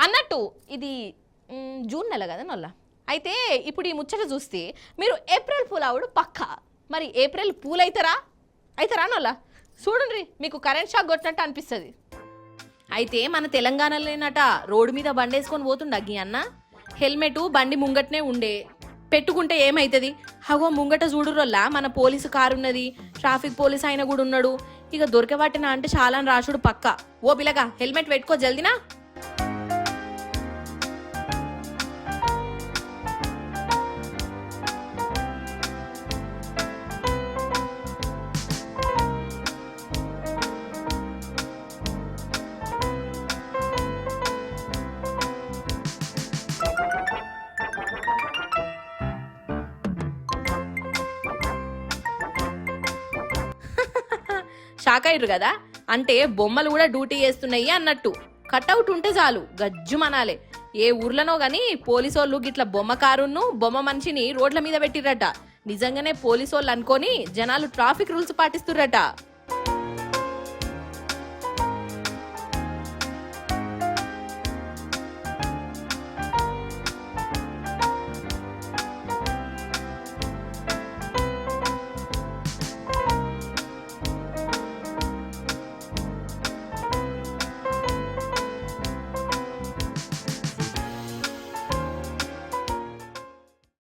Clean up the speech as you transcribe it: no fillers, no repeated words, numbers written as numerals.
అన్నట్టు ఇది జూన్ నెల కదా నొల్ల. అయితే ఇప్పుడు ఈ ముచ్చట చూస్తే మీరు ఏప్రిల్ పూల్ ఆవుడు పక్కా. మరి ఏప్రిల్ పూల్ అవుతారా నొల్ల? చూడండి, మీకు కరెంట్ షాక్ కొట్టినట్టు అనిపిస్తుంది. అయితే మన తెలంగాణలోనట రోడ్డు మీద బండేసుకొని పోతుండ అగ్గి అన్న. హెల్మెట్ బండి ముంగట్నే ఉండే, పెట్టుకుంటే ఏమైతుంది? హగో ముంగట చూడురోల్లా మన పోలీసు కారు ఉన్నది, ట్రాఫిక్ పోలీస్ ఆయన కూడా ఉన్నాడు. ఇక దొరకబట్టినా అంటే చాలా రాసుడు పక్క. ఓ పిల్లగా హెల్మెట్ పెట్టుకో జల్దినా. షాక్ అయ్యారు కదా, అంటే బొమ్మలు కూడా డ్యూటీ చేస్తున్నాయి అన్నట్టు. కట్అవుట్ ఉంటే చాలు గజ్జు మనాలే. ఏ ఊర్లనో గాని పోలీసోళ్ళు గిట్ల బొమ్మ కారును బొమ్మ మనిషిని రోడ్ల మీద పెట్టిరట. నిజంగానే పోలీసోళ్ళు అనుకొని జనాలు ట్రాఫిక్ రూల్స్ పాటిస్తుర్రట.